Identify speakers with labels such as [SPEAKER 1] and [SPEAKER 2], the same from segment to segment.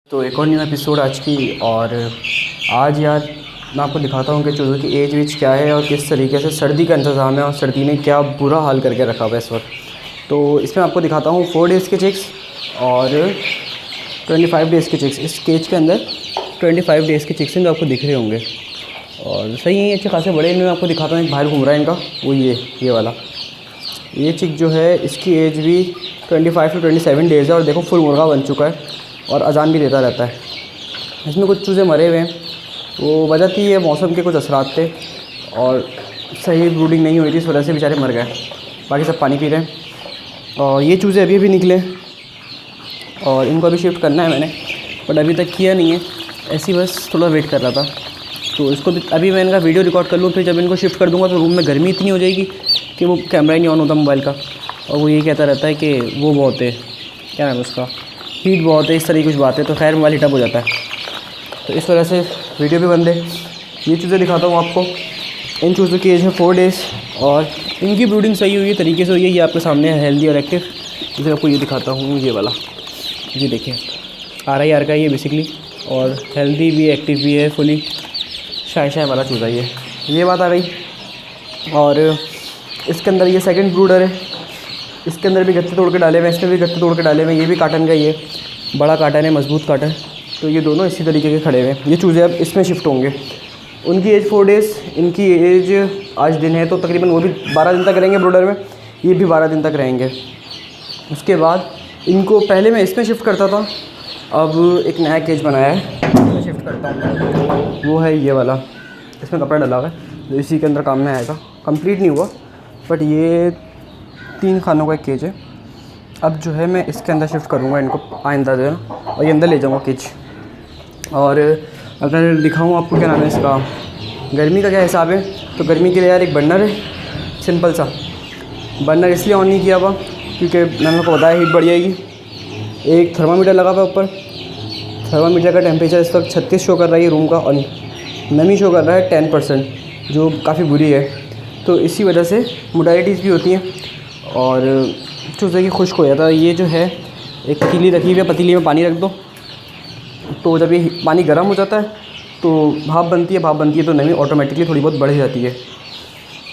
[SPEAKER 1] तो एक और न्यू एपिसोड आज की। और आज यार मैं आपको दिखाता हूँ कि चूज़ों की एज वेज क्या है और किस तरीके से सर्दी का इंतज़ाम है और सर्दी ने क्या बुरा हाल करके रखा हुआ है इस वक्त। तो इसमें आपको दिखाता हूँ 4 डेज़ के चिक्स और 25 डेज़ के चिक्स। इस केज के अंदर 25 डेज़ के चिक्स हैं जो आपको दिख रहे होंगे और सही है, अच्छे खासे बड़े। इनमें आपको दिखाता हूँ, एक बाहर घूम रहा है इनका, वो ये वाला। ये चिक जो है इसकी एज भी 25 to 27 डेज़ है और देखो फुल मुर्गा बन चुका है और अजान भी देता रहता है। इसमें कुछ चूज़े मरे हुए हैं, वो वजह थी ये मौसम के कुछ असरात थे और सही ब्रूडिंग नहीं हुई थी, इस वजह से बेचारे मर गए। बाकी सब पानी पी रहे हैं और ये चूज़े अभी अभी निकले और इनको अभी शिफ्ट करना है मैंने, बट अभी तक किया नहीं है, ऐसी बस थोड़ा वेट कर रहा था। तो इसको अभी मैं इनका वीडियो रिकॉर्ड कर लूँ, फिर जब इनको शिफ्ट कर दूँगा तो रूम में गर्मी इतनी हो जाएगी कि वो कैमरा ही नहीं ऑन होता मोबाइल का, और वो यही कहता रहता है कि वो बहुत है, क्या नाम है उसका, हीट बहुत है, इस तरह की कुछ बात है। तो खैर मोबाइल हीटअप हो जाता है, तो इस वजह से वीडियो भी बंद है। ये चूज़ें दिखाता हूँ आपको। इन चूज़ों की एज है 4 डेज़ और इनकी ब्रूडिंग सही हुई है, तरीके से हुई है। ये आपके सामने है हेल्दी और एक्टिव। इसे आपको ये दिखाता हूँ, ये वाला, ये देखिए RIR का ये बेसिकली, और हेल्दी भी एक्टिव भी है, फुली शाय वाला चूज़ा ये बात आ गई। और इसके अंदर ये सेकंड ब्रूडर है, इसके अंदर भी गत्ते तोड़ के डाले हुए हैं, इसमें भी गत्ते तोड़ के डाले हुए हैं। ये भी काटन का, ये बड़ा काटन है, मजबूत काटन। तो ये दोनों इसी तरीके के खड़े हुए हैं। ये चूज़े अब इसमें शिफ्ट होंगे। उनकी एज 4 डेज़, इनकी एज आज दिन है, तो तकरीबन वो भी 12 दिन तक रहेंगे ब्रूडर में, ये भी 12 दिन तक रहेंगे। उसके बाद इनको पहले मैं इसमें शिफ्ट करता था, अब एक नया केज बनाया है, इसमें शिफ्ट करता हूँ। वो है ये वाला, इसमें कपड़ा डला हुआ है, जो इसी के अंदर काम में आएगा। कंप्लीट नहीं हुआ, बट ये 3 खानों का एक केज है। अब जो है मैं इसके अंदर शिफ्ट करूँगा इनको आइंदा दिन, और ये अंदर ले जाऊँगा केज। और अगर दिखाऊँ आपको क्या नाम है इसका, गर्मी का क्या हिसाब है, तो गर्मी के लिए यार एक बर्नर है, सिंपल सा बर्नर इसलिए ऑन नहीं किया हुआ क्योंकि मैंने आपको बताया हीट बढ़ जाएगी। एक थर्मामीटर लगा हुआ है ऊपर, थर्मामीटर का टेम्परेचर इस वक्त 36 शो कर रहा है ये रूम का, और नमी शो कर रहा है 10%, जो काफ़ी बुरी है। तो इसी वजह से मोडालिटीज़ भी होती हैं और चूज़े की खुश्क हो जाता है। ये जो है एक पतीली रखी हुई है, पतीली में पानी रख दो, तो जब ये पानी गर्म हो जाता है तो भाप बनती है तो नमी ऑटोमेटिकली थोड़ी बहुत बढ़ जाती है।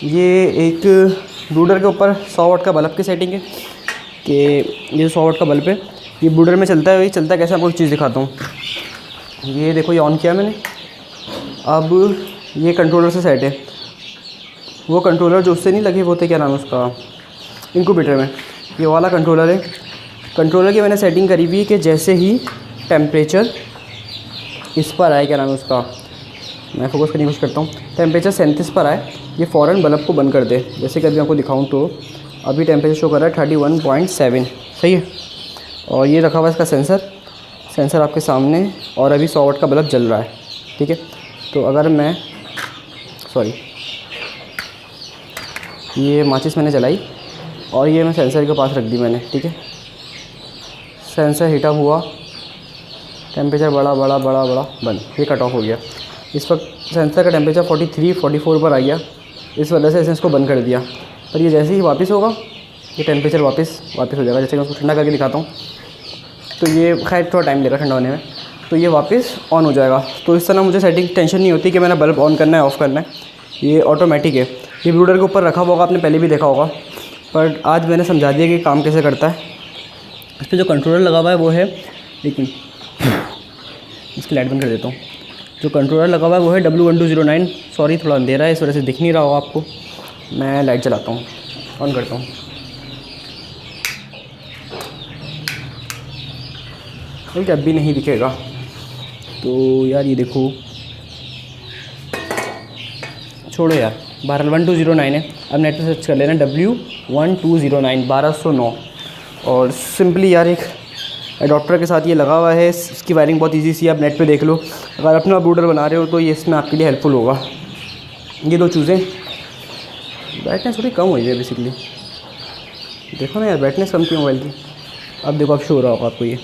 [SPEAKER 1] ये एक ब्रूडर के ऊपर 100 वाट का बल्ब की सेटिंग है कि ये 100 वाट का बल्ब है, ये ब्रूडर में चलता है। वही चलता है कैसे, आपको एक चीज़ दिखाता हूँ। ये देखो, ये ऑन किया मैंने। अब ये कंट्रोलर से सेट है, वो कंट्रोलर जो उससे नहीं लगे वो थे, क्या नाम है उसका, इंक्यूबेटर में ये वाला कंट्रोलर है। कंट्रोलर की मैंने सेटिंग करी हुई है कि जैसे ही टेम्परेचर इस पर आए, क्या नाम है उसका, मैं फोकस करने की कोशिश करता हूँ, टेम्परेचर 37 पर आए, ये फ़ौरन बल्ब को बंद कर दे। जैसे कि अभी आपको दिखाऊँ तो अभी टेम्परेचर शो कर रहा है 31.7, सही है। और ये रखा हुआ है इसका सेंसर आपके सामने, और अभी 100 वाट का बल्ब जल रहा है, ठीक है। तो अगर मैं ये माचिस मैंने जलाई और ये मैं सेंसर के पास रख दी मैंने, ठीक है। सेंसर हीटअप हुआ, टेम्परेचर बड़ा बंद, ये कट ऑफ हो गया। इस वक्त सेंसर का टेम्परेचर 43-44 पर आ गया, इस वजह से इसने इसको बंद कर दिया। पर ये जैसे ही वापस होगा, ये टेम्परेचर वापस हो जाएगा। जैसे मैं उसको ठंडा करके दिखाता हूँ, तो ये खैर थोड़ा टाइम लेगा ठंडा होने में, तो ये वापस ऑन हो जाएगा। तो इस तरह मुझे सेटिंग टेंशन नहीं होती कि मैंने बल्ब ऑन करना है ऑफ़ करना है, ये ऑटोमेटिक है। ये ब्रूडर के ऊपर रखा होगा, आपने पहले भी देखा होगा, पर आज मैंने समझा दिया कि काम कैसे करता है। इस पर जो कंट्रोलर लगा हुआ है वो है, लेकिन इसकी लाइट बंद कर देता हूँ। जो कंट्रोलर लगा हुआ है वो है W1209। सॉरी थोड़ा अंधेरा है, इस वजह से दिख नहीं रहा होगा आपको। मैं लाइट चलाता हूँ, ऑन करता हूँ। ठीक है, अब भी नहीं दिखेगा तो यार ये देखो, छोड़ो यार, 1209 है। अब नेट पर सर्च कर लेना W1209 1209, और सिंपली यार एक एडॉप्टर के साथ ये लगा हुआ है। इसकी वायरिंग बहुत इजी सी है, आप नेट पे देख लो। अगर अपना ब्रूडर बना रहे हो तो ये इसमें आपके लिए हेल्पफुल होगा। ये 2 चूज़ें, ब्राइटनेस थोड़ी कम हुई है बेसिकली, देखो ना यार, ब्राइटनेस कम थी मोबाइल की। अब देखो, अब शो हो रहा होगा आपको ये।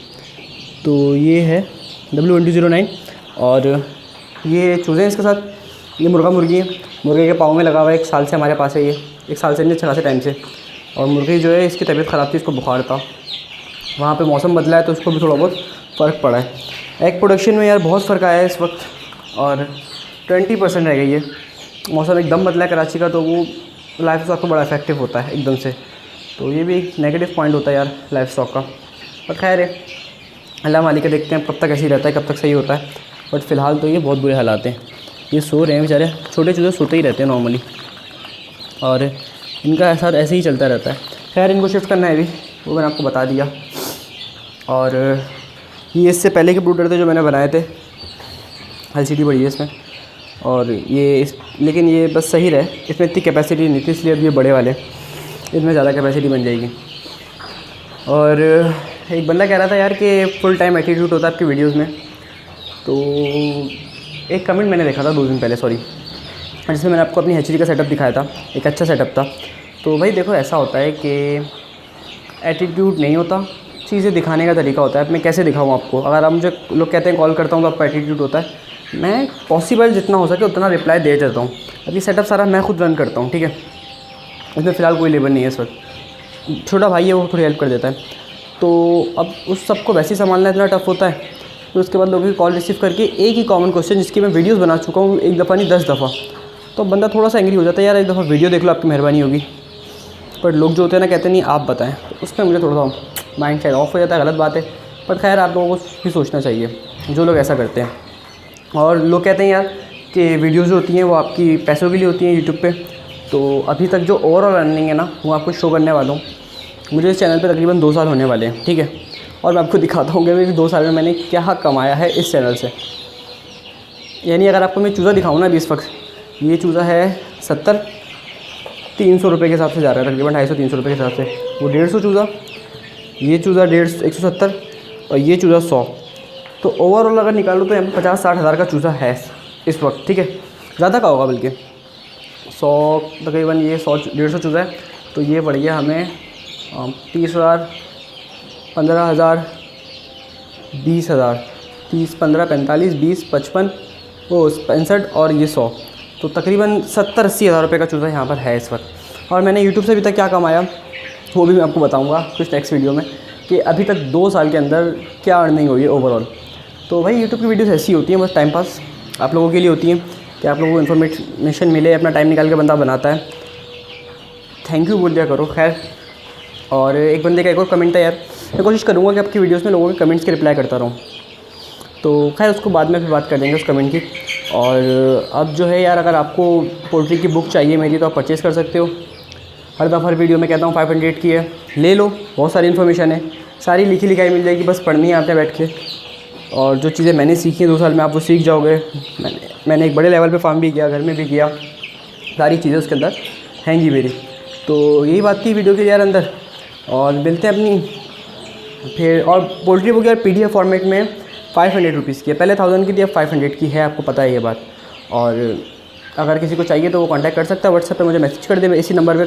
[SPEAKER 1] तो ये है W1209 और ये चूज़ें इसके साथ। ये मुर्गा मुर्गी है, मुर्गे के पाँव में लगा हुआ है, 1 साल से हमारे पास है ये, 1 साल से नहीं, 6 टाइम से। और मुर्गी जो है इसकी तबीयत ख़राब थी, इसको बुखार था, वहाँ पे मौसम बदला है तो इसको भी थोड़ा बहुत फ़र्क पड़ा है। एग प्रोडक्शन में यार बहुत फ़र्क आया है इस वक्त, और 20% रह गई है। मौसम एकदम बदला है कराची का, तो वो लाइफ स्टॉक को बड़ा इफेक्टिव होता है एकदम से। तो ये भी एक नेगेटिव पॉइंट होता है यार लाइफ स्टॉक का। पर खैर है, अल्लाह मालिक, देखते हैं कब तक ऐसे ही रहता है, कब तक सही होता है। बट फ़िलहाल तो ये बहुत बुरे हालात हैं। ये सो रहे हैं बेचारे, छोटे चूज़े सोते ही रहते हैं नॉर्मली, और इनका साथ ऐसे ही चलता रहता है। खैर इनको शिफ्ट करना है अभी, वो मैंने आपको बता दिया। और ये इससे पहले के ब्रूडर थे जो मैंने बनाए थे, LCD बड़ी है इसमें, और ये लेकिन ये बस सही रहे, इसमें इतनी कैपेसिटी नहीं थी, इसलिए अब ये बड़े वाले, इसमें ज़्यादा कैपेसिटी बन जाएगी। और एक बंदा कह रहा था यार कि फुल टाइम एटीट्यूड होता है आपकी वीडियोस में, तो एक कमेंट मैंने देखा था 2 दिन पहले, सॉरी, जिसमें मैंने आपको अपनी HD का सेटअप दिखाया था, एक अच्छा सेटअप था। तो भाई देखो, ऐसा होता है कि एटीट्यूड नहीं होता, चीज़ें दिखाने का तरीका होता है। अब मैं कैसे दिखाऊँ आपको? अगर आप मुझे लोग कहते हैं कॉल करता हूँ तो आपका एटीट्यूड होता है, मैं पॉसिबल जितना हो सके उतना रिप्लाई दे देता हूँ। अब ये सेटअप सारा मैं खुद रन करता हूँ, ठीक है, इसमें फ़िलहाल कोई लेबर नहीं है इस वक्त, छोटा भाई है वो थोड़ी हेल्प कर देता है। तो अब उस सबको वैसे ही संभालना इतना टफ होता है। तो उसके बाद लोगों की कॉल रिसीव करके एक ही कॉमन क्वेश्चन, जिसकी मैं वीडियोस बना चुका हूँ, एक दफ़ा नहीं 10 दफ़ा, तो बंदा थोड़ा सा एंग्री हो जाता है, यार एक दफ़ा वीडियो देख लो, आपकी मेहरबानी होगी। पर लोग जो होते हैं ना, कहते नहीं आप बताएं, तो उसमें मुझे थोड़ा सा माइंड शायद ऑफ हो जाता है, गलत बात है। पर खैर आप लोगों को भी सोचना चाहिए जो लोग ऐसा करते हैं। और लोग कहते हैं यार कि वीडियोज़ जो होती हैं वो आपकी पैसों के लिए होती हैं यूट्यूब पे। तो अभी तक जो ओवरऑल अर्निंग है ना, वो आपको शो करने वाला हूँ। मुझे इस चैनल पे तकरीबन 2 साल होने वाले हैं, ठीक है, और मैं आपको दिखाता हूँ कि मेरे 2 साल में मैंने क्या कमाया है इस चैनल से। यानी अगर आपको मैं चूज़ा दिखाऊँ ना अभी इस वक्त, ये चूज़ा है 300 रुपये के हिसाब से जा रहा है, तकरीबन 250-300 रुपये के हिसाब से। वो 150 चूज़ा, ये चूज़ा 170, और ये चूज़ा 100। तो ओवरऑल अगर निकालो तो यहाँ पर 50-60 हज़ार का चूज़ा है इस वक्त, ठीक है, ज़्यादा का होगा बल्कि 100, तकरीबन ये 100-150 चूज़ा है। तो ये पड़ गया हमें 30,000, 15,000, 20,000, 30, 15, 45, 20, 55, वो 65 और ये 100, तो तकरीबन 70-80 हज़ार रुपये का चूज़ा यहाँ पर है इस वक्त। और मैंने यूट्यूब से अभी तक क्या कमाया वो भी मैं आपको बताऊँगा कुछ नेक्स्ट वीडियो में, कि अभी तक 2 साल के अंदर क्या अर्निंग हुई है ओवरऑल। तो भाई यूट्यूब की वीडियोस ऐसी होती हैं, बस टाइम पास आप लोगों के लिए होती हैं, कि आप लोगों को इन्फॉर्मेशन मिले, अपना टाइम निकाल के बंदा बनाता है। थैंक यू बोल दिया करो। खैर, और एक बंदे का एक और कमेंट था यार, मैं कोशिश करूँगा कि आपकी वीडियोस में लोगों के कमेंट्स के रिप्लाई करता रहूँ। तो खैर उसको बाद में फिर बात कर देंगे उस कमेंट की। और अब जो है यार, अगर आपको पोल्ट्री की बुक चाहिए मेरी, तो आप परचेज़ कर सकते हो। हर दफ़ा हर वीडियो में कहता हूँ 500 की है, ले लो, बहुत सारी इन्फॉर्मेशन है, सारी लिखी लिखाई मिल जाएगी, बस पढ़नी है आपने बैठ के। और जो चीज़ें मैंने सीखी हैं 2 साल में, आप वो सीख जाओगे। मैंने एक बड़े लेवल पे फार्म भी किया, घर में भी किया, सारी चीज़ें उसके अंदर हैं जी मेरी। तो यही बात थी वीडियो के यार अंदर, और मिलते हैं अपनी फिर। और पोल्ट्री बुक यार PDF फॉर्मेट में 500 रुपीज़ की है, पहले 1000 की थी, अब 500 की है, आपको पता है ये बात। और अगर किसी को चाहिए तो वो कांटेक्ट कर सकता है, व्हाट्सएप पे मुझे मैसेज कर दे इसी नंबर पे।